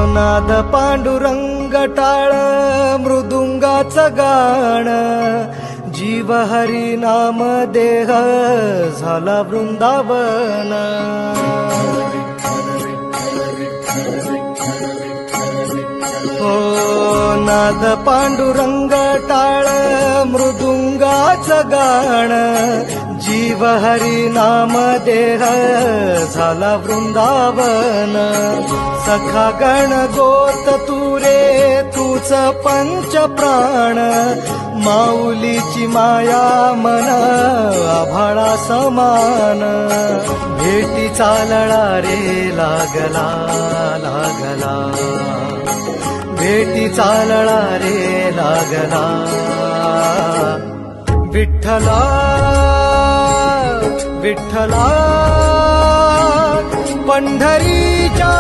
नाद पांडुरंग टाळ मृदुंगाचं गाण, जीव हरी नाम देह झाला वृंदावन. हो नाद पांडुरंग टाळ मृदुंगाचं गाण, जीव हरी नाम देह झाला वृंदावन. सखा गण गोत तुरे तूच पंच प्राण, माऊलीची माया मन आभाळा समान. भेटी चालळा रे लागला लागला, भेटी चालळा रे लागला. विठ्ठला विठ्ठला पंढरीच्या